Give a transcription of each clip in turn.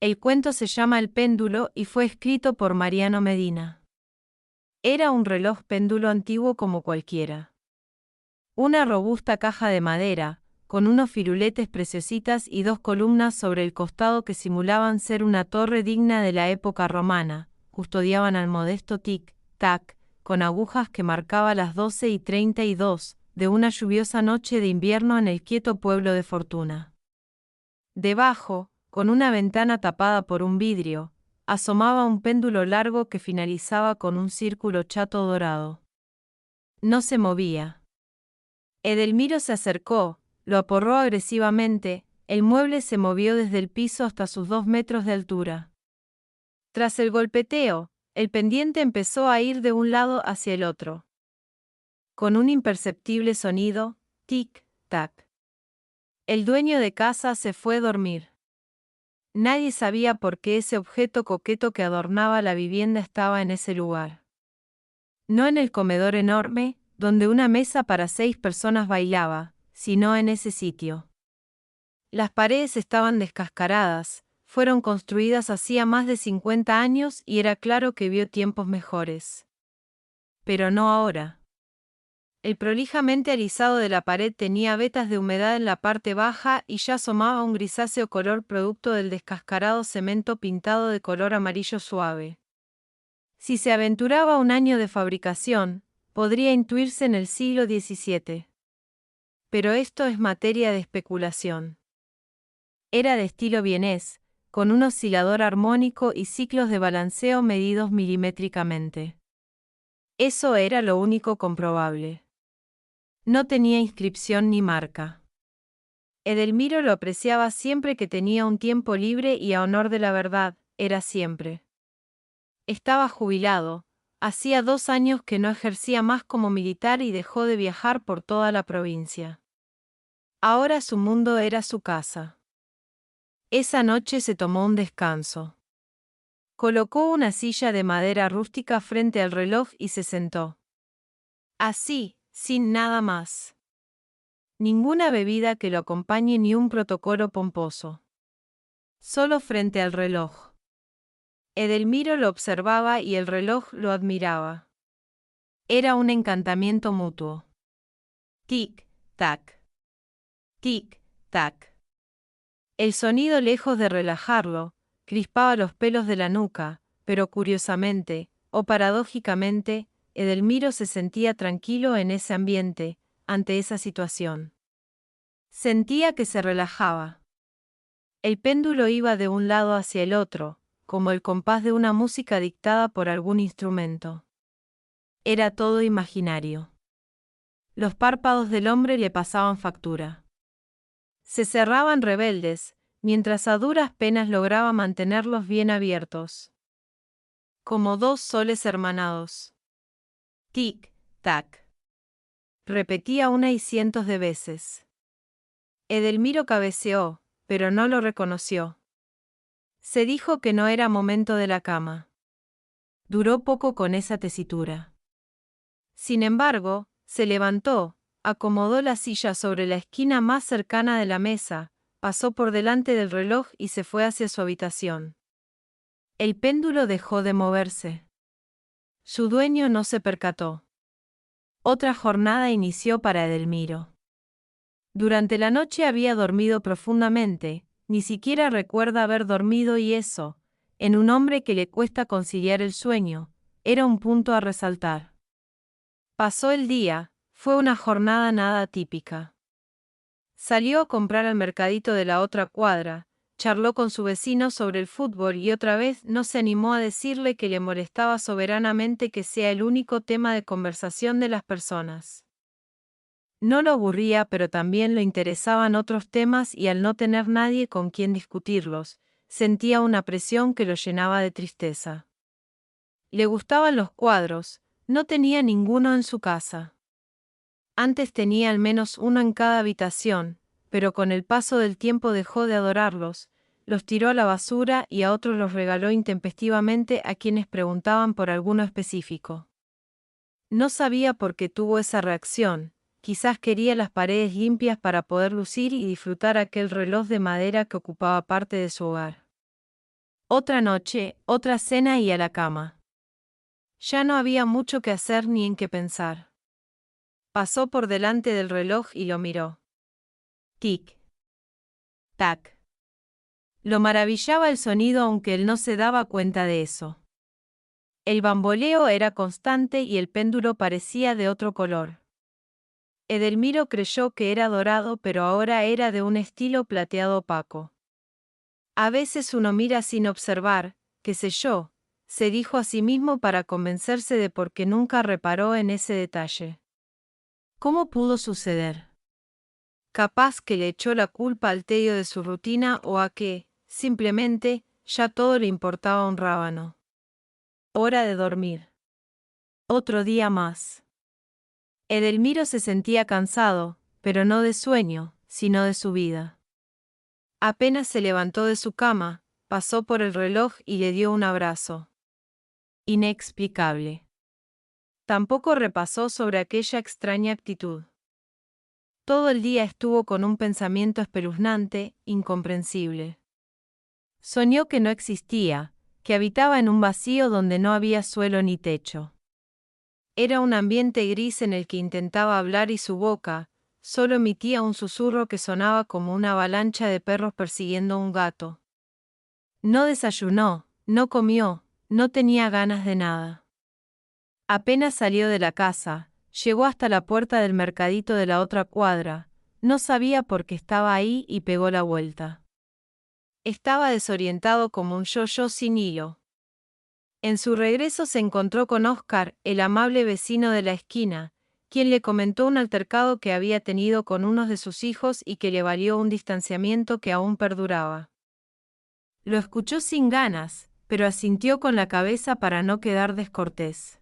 El cuento se llama El péndulo y fue escrito por Mariano Medina. Era un reloj péndulo antiguo como cualquiera. Una robusta caja de madera, con unos firuletes preciositas y dos columnas sobre el costado que simulaban ser una torre digna de la época romana, custodiaban al modesto tic-tac, con agujas que marcaba las 12:32, de una lluviosa noche de invierno en el quieto pueblo de Fortuna. Debajo, con una ventana tapada por un vidrio, asomaba un péndulo largo que finalizaba con un círculo chato dorado. No se movía. Edelmiro se acercó, lo aporreó agresivamente, el mueble se movió desde el piso hasta sus 2 metros de altura. Tras el golpeteo, el pendiente empezó a ir de un lado hacia el otro. Con un imperceptible sonido, tic-tac. El dueño de casa se fue a dormir. Nadie sabía por qué ese objeto coqueto que adornaba la vivienda estaba en ese lugar. No en el comedor enorme, donde una mesa para 6 personas bailaba, sino en ese sitio. Las paredes estaban descascaradas, fueron construidas hacía más de 50 años y era claro que vio tiempos mejores. Pero no ahora. El prolijamente alisado de la pared tenía vetas de humedad en la parte baja y ya asomaba un grisáceo color producto del descascarado cemento pintado de color amarillo suave. Si se aventuraba un año de fabricación, podría intuirse en el siglo XVII. Pero esto es materia de especulación. Era de estilo vienés, con un oscilador armónico y ciclos de balanceo medidos milimétricamente. Eso era lo único comprobable. No tenía inscripción ni marca. Edelmiro lo apreciaba siempre que tenía un tiempo libre y a honor de la verdad, era siempre. Estaba jubilado, hacía 2 años que no ejercía más como militar y dejó de viajar por toda la provincia. Ahora su mundo era su casa. Esa noche se tomó un descanso. Colocó una silla de madera rústica frente al reloj y se sentó. Así, sin nada más. Ninguna bebida que lo acompañe ni un protocolo pomposo. Solo frente al reloj. Edelmiro lo observaba y el reloj lo admiraba. Era un encantamiento mutuo. Tic-tac. Tic-tac. El sonido, lejos de relajarlo, crispaba los pelos de la nuca, pero curiosamente, o paradójicamente, Edelmiro se sentía tranquilo en ese ambiente, ante esa situación. Sentía que se relajaba. El péndulo iba de un lado hacia el otro, como el compás de una música dictada por algún instrumento. Era todo imaginario. Los párpados del hombre le pasaban factura. Se cerraban rebeldes, mientras a duras penas lograba mantenerlos bien abiertos. Como 2 soles hermanados. Tic-tac. Repetía una y cientos de veces. Edelmiro cabeceó, pero no lo reconoció. Se dijo que no era momento de la cama. Duró poco con esa tesitura. Sin embargo, se levantó, acomodó la silla sobre la esquina más cercana de la mesa, pasó por delante del reloj y se fue hacia su habitación. El péndulo dejó de moverse. Su dueño no se percató. Otra jornada inició para Edelmiro. Durante la noche había dormido profundamente, ni siquiera recuerda haber dormido y eso, en un hombre que le cuesta conciliar el sueño, era un punto a resaltar. Pasó el día, fue una jornada nada típica. Salió a comprar al mercadito de la otra cuadra, charló con su vecino sobre el fútbol y otra vez no se animó a decirle que le molestaba soberanamente que sea el único tema de conversación de las personas. No lo aburría, pero también lo interesaban otros temas y al no tener nadie con quien discutirlos, sentía una presión que lo llenaba de tristeza. Le gustaban los cuadros, no tenía ninguno en su casa. Antes tenía al menos uno en cada habitación, pero con el paso del tiempo dejó de adorarlos, los tiró a la basura y a otros los regaló intempestivamente a quienes preguntaban por alguno específico. No sabía por qué tuvo esa reacción, quizás quería las paredes limpias para poder lucir y disfrutar aquel reloj de madera que ocupaba parte de su hogar. Otra noche, otra cena y a la cama. Ya no había mucho que hacer ni en qué pensar. Pasó por delante del reloj y lo miró. Tic. Tac. Lo maravillaba el sonido aunque él no se daba cuenta de eso. El bamboleo era constante y el péndulo parecía de otro color. Edelmiro creyó que era dorado, pero ahora era de un estilo plateado opaco. A veces uno mira sin observar, qué sé yo, se dijo a sí mismo para convencerse de por qué nunca reparó en ese detalle. ¿Cómo pudo suceder? Capaz que le echó la culpa al tedio de su rutina o a que, simplemente, ya todo le importaba un rábano. Hora de dormir. Otro día más. Edelmiro se sentía cansado, pero no de sueño, sino de su vida. Apenas se levantó de su cama, pasó por el reloj y le dio un abrazo. Inexplicable. Tampoco repasó sobre aquella extraña actitud. Todo el día estuvo con un pensamiento espeluznante, incomprensible. Soñó que no existía, que habitaba en un vacío donde no había suelo ni techo. Era un ambiente gris en el que intentaba hablar y su boca solo emitía un susurro que sonaba como una avalancha de perros persiguiendo a un gato. No desayunó, no comió, no tenía ganas de nada. Apenas salió de la casa, llegó hasta la puerta del mercadito de la otra cuadra, no sabía por qué estaba ahí y pegó la vuelta. Estaba desorientado como un yo-yo sin hilo. En su regreso se encontró con Óscar, el amable vecino de la esquina, quien le comentó un altercado que había tenido con uno de sus hijos y que le valió un distanciamiento que aún perduraba. Lo escuchó sin ganas, pero asintió con la cabeza para no quedar descortés.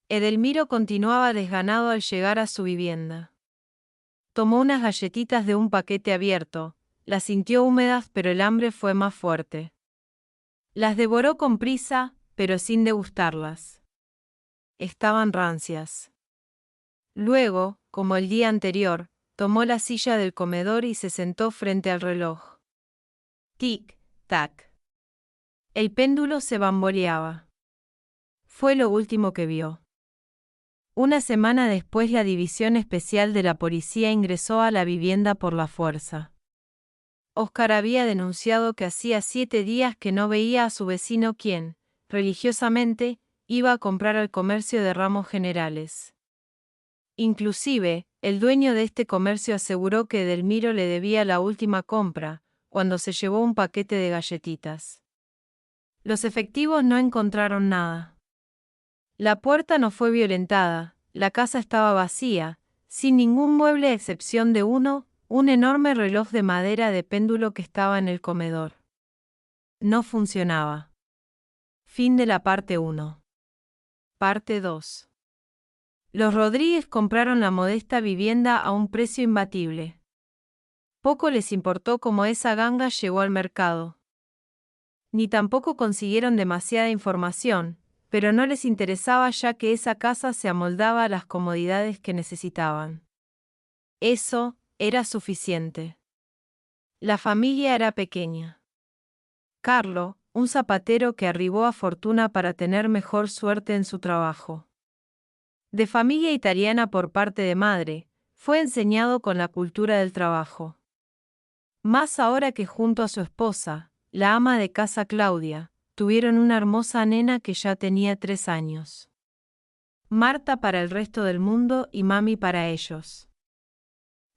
Edelmiro continuaba desganado al llegar a su vivienda. Tomó unas galletitas de un paquete abierto, las sintió húmedas pero el hambre fue más fuerte. Las devoró con prisa, pero sin degustarlas. Estaban rancias. Luego, como el día anterior, tomó la silla del comedor y se sentó frente al reloj. Tic, tac. El péndulo se bamboleaba. Fue lo último que vio. Una semana después la División Especial de la Policía ingresó a la vivienda por la fuerza. Óscar había denunciado que hacía 7 días que no veía a su vecino quien, religiosamente, iba a comprar al comercio de Ramos Generales. Inclusive, el dueño de este comercio aseguró que Edelmiro le debía la última compra, cuando se llevó un paquete de galletitas. Los efectivos no encontraron nada. La puerta no fue violentada, la casa estaba vacía, sin ningún mueble a excepción de un enorme reloj de madera de péndulo que estaba en el comedor. No funcionaba. Fin de la parte 1. Parte 2. Los Rodríguez compraron la modesta vivienda a un precio imbatible. Poco les importó cómo esa ganga llegó al mercado. Ni tampoco consiguieron demasiada información, pero no les interesaba ya que esa casa se amoldaba a las comodidades que necesitaban. Eso era suficiente. La familia era pequeña. Carlo, un zapatero que arribó a fortuna para tener mejor suerte en su trabajo. De familia italiana por parte de madre, fue enseñado con la cultura del trabajo. Más ahora que junto a su esposa, la ama de casa Claudia, tuvieron una hermosa nena que ya tenía 3 años. Marta para el resto del mundo y mami para ellos.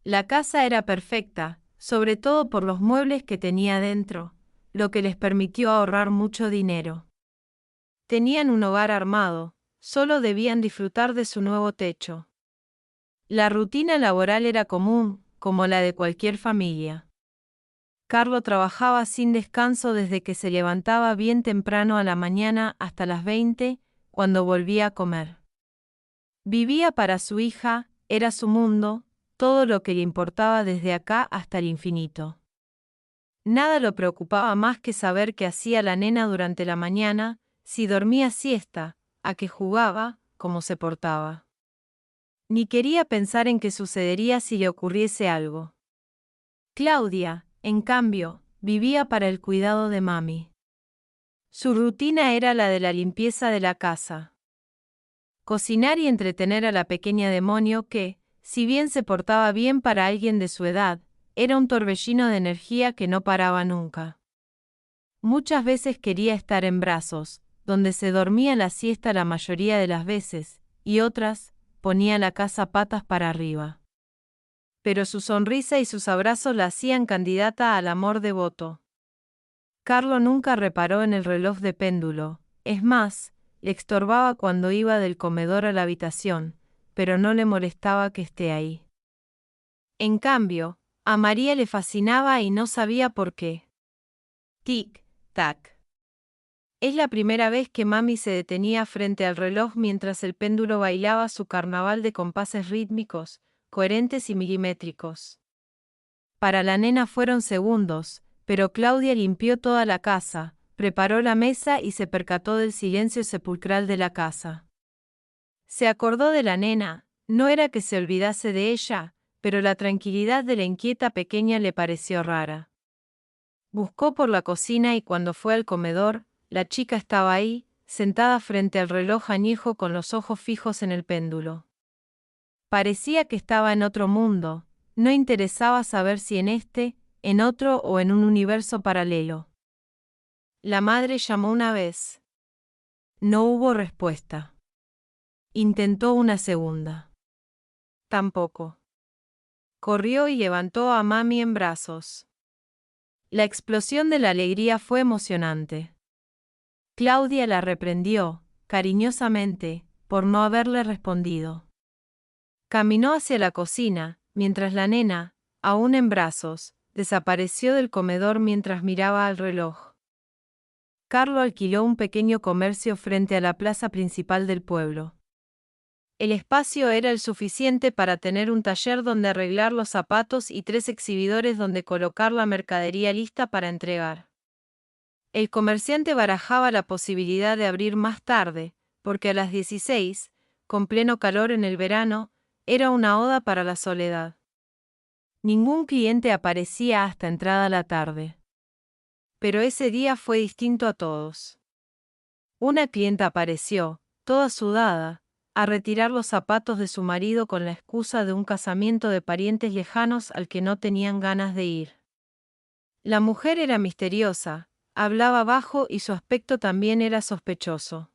La casa era perfecta, sobre todo por los muebles que tenía dentro, lo que les permitió ahorrar mucho dinero. Tenían un hogar armado, solo debían disfrutar de su nuevo techo. La rutina laboral era común, como la de cualquier familia. Carlo trabajaba sin descanso desde que se levantaba bien temprano a la mañana hasta las 20, cuando volvía a comer. Vivía para su hija, era su mundo, todo lo que le importaba desde acá hasta el infinito. Nada lo preocupaba más que saber qué hacía la nena durante la mañana, si dormía siesta, a qué jugaba, cómo se portaba. Ni quería pensar en qué sucedería si le ocurriese algo. Claudia, en cambio, vivía para el cuidado de mami. Su rutina era la de la limpieza de la casa. Cocinar y entretener a la pequeña demonio que, si bien se portaba bien para alguien de su edad, era un torbellino de energía que no paraba nunca. Muchas veces quería estar en brazos, donde se dormía la siesta la mayoría de las veces, y otras, ponía la casa patas para arriba. Pero su sonrisa y sus abrazos la hacían candidata al amor devoto. Carlo nunca reparó en el reloj de péndulo, es más, le estorbaba cuando iba del comedor a la habitación, pero no le molestaba que esté ahí. En cambio, a María le fascinaba y no sabía por qué. Tic, tac. Es la primera vez que mami se detenía frente al reloj mientras el péndulo bailaba su carnaval de compases rítmicos, coherentes y milimétricos. Para la nena fueron segundos, pero Claudia limpió toda la casa, preparó la mesa y se percató del silencio sepulcral de la casa. Se acordó de la nena, no era que se olvidase de ella, pero la tranquilidad de la inquieta pequeña le pareció rara. Buscó por la cocina y cuando fue al comedor, la chica estaba ahí, sentada frente al reloj añejo con los ojos fijos en el péndulo. Parecía que estaba en otro mundo, no interesaba saber si en este, en otro o en un universo paralelo. La madre llamó una vez. No hubo respuesta. Intentó una segunda. Tampoco. Corrió y levantó a mami en brazos. La explosión de la alegría fue emocionante. Claudia la reprendió, cariñosamente, por no haberle respondido. Caminó hacia la cocina, mientras la nena, aún en brazos, desapareció del comedor mientras miraba al reloj. Carlo alquiló un pequeño comercio frente a la plaza principal del pueblo. El espacio era el suficiente para tener un taller donde arreglar los zapatos y 3 exhibidores donde colocar la mercadería lista para entregar. El comerciante barajaba la posibilidad de abrir más tarde, porque a las 16, con pleno calor en el verano, era una oda para la soledad. Ningún cliente aparecía hasta entrada la tarde. Pero ese día fue distinto a todos. Una clienta apareció, toda sudada, a retirar los zapatos de su marido con la excusa de un casamiento de parientes lejanos al que no tenían ganas de ir. La mujer era misteriosa, hablaba bajo y su aspecto también era sospechoso.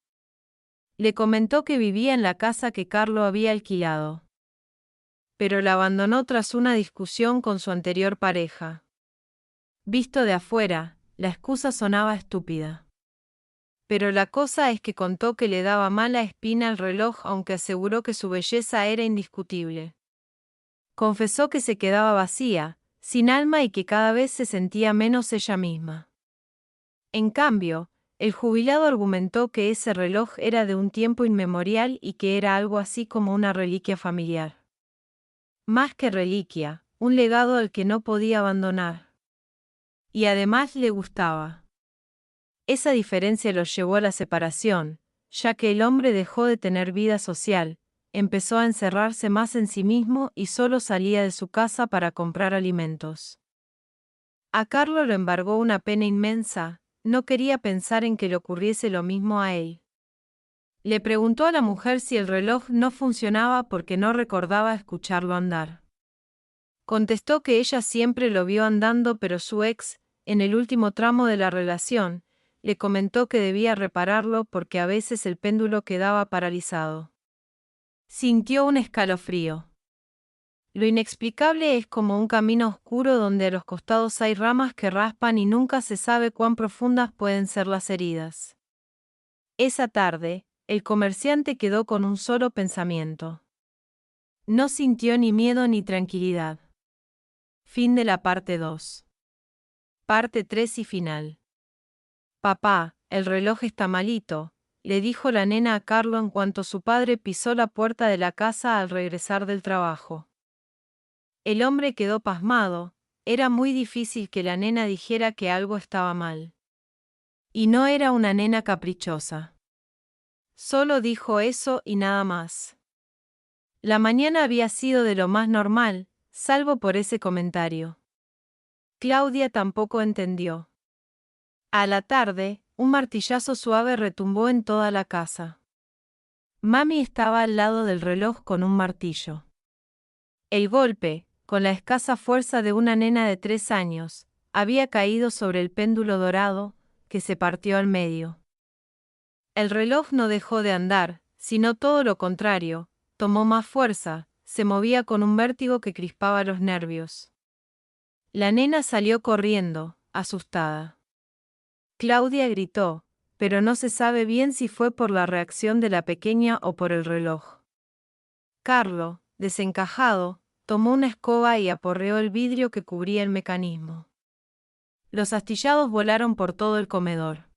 Le comentó que vivía en la casa que Carlo había alquilado. Pero la abandonó tras una discusión con su anterior pareja. Visto de afuera, la excusa sonaba estúpida. Pero la cosa es que contó que le daba mala espina el reloj aunque aseguró que su belleza era indiscutible. Confesó que se quedaba vacía, sin alma y que cada vez se sentía menos ella misma. En cambio, el jubilado argumentó que ese reloj era de un tiempo inmemorial y que era algo así como una reliquia familiar. Más que reliquia, un legado al que no podía abandonar. Y además le gustaba. Esa diferencia los llevó a la separación, ya que el hombre dejó de tener vida social, empezó a encerrarse más en sí mismo y solo salía de su casa para comprar alimentos. A Carlo lo embargó una pena inmensa, no quería pensar en que le ocurriese lo mismo a él. Le preguntó a la mujer si el reloj no funcionaba porque no recordaba escucharlo andar. Contestó que ella siempre lo vio andando, pero su ex, en el último tramo de la relación, le comentó que debía repararlo porque a veces el péndulo quedaba paralizado. Sintió un escalofrío. Lo inexplicable es como un camino oscuro donde a los costados hay ramas que raspan y nunca se sabe cuán profundas pueden ser las heridas. Esa tarde, el comerciante quedó con un solo pensamiento. No sintió ni miedo ni tranquilidad. Fin de la parte 2. Parte 3 y final. Papá, el reloj está malito, le dijo la nena a Carlo en cuanto su padre pisó la puerta de la casa al regresar del trabajo. El hombre quedó pasmado, era muy difícil que la nena dijera que algo estaba mal. Y no era una nena caprichosa. Solo dijo eso y nada más. La mañana había sido de lo más normal, salvo por ese comentario. Claudia tampoco entendió. A la tarde, Un martillazo suave retumbó en toda la casa. Mami estaba al lado del reloj con un martillo. El golpe, con la escasa fuerza de una nena de 3 años, había caído sobre el péndulo dorado, que se partió al medio. El reloj no dejó de andar, sino todo lo contrario, tomó más fuerza, se movía con un vértigo que crispaba los nervios. La nena salió corriendo, asustada. Claudia gritó, pero no se sabe bien si fue por la reacción de la pequeña o por el reloj. Carlo, desencajado, tomó una escoba y aporreó el vidrio que cubría el mecanismo. Los astillados volaron por todo el comedor.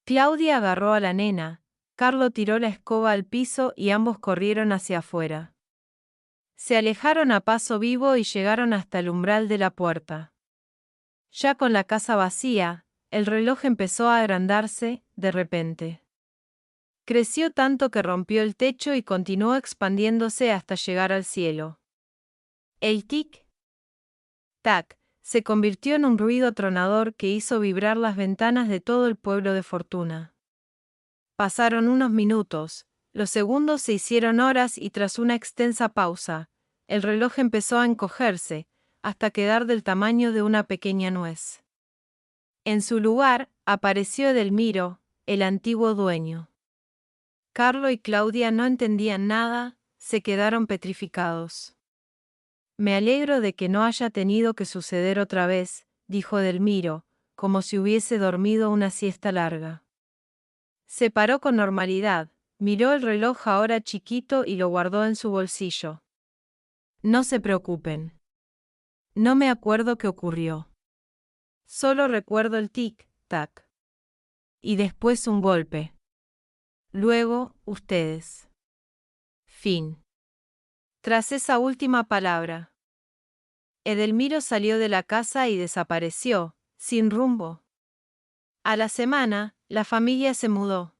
Claudia agarró a la nena, Carlo tiró la escoba al piso y ambos corrieron hacia afuera. Se alejaron a paso vivo y llegaron hasta el umbral de la puerta. Ya con la casa vacía, el reloj empezó a agrandarse, de repente. Creció tanto que rompió el techo y continuó expandiéndose hasta llegar al cielo. El tic-tac se convirtió en un ruido atronador que hizo vibrar las ventanas de todo el pueblo de Fortuna. Pasaron unos minutos, los segundos se hicieron horas y tras una extensa pausa, el reloj empezó a encogerse, hasta quedar del tamaño de una pequeña nuez. En su lugar, apareció Edelmiro, el antiguo dueño. Carlo y Claudia no entendían nada, se quedaron petrificados. Me alegro de que no haya tenido que suceder otra vez, dijo Edelmiro, como si hubiese dormido una siesta larga. Se paró con normalidad, miró el reloj ahora chiquito y lo guardó en su bolsillo. No se preocupen. No me acuerdo qué ocurrió. Solo recuerdo el tic-tac. Y después un golpe. Luego, ustedes. Fin. Tras esa última palabra, Edelmiro salió de la casa y desapareció, sin rumbo. A la semana, la familia se mudó.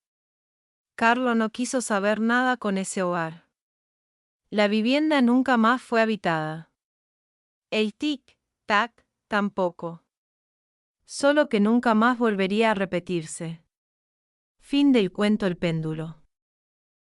Carlo no quiso saber nada con ese hogar. La vivienda nunca más fue habitada. El tic-tac tampoco. Solo que nunca más volvería a repetirse. Fin del cuento El péndulo.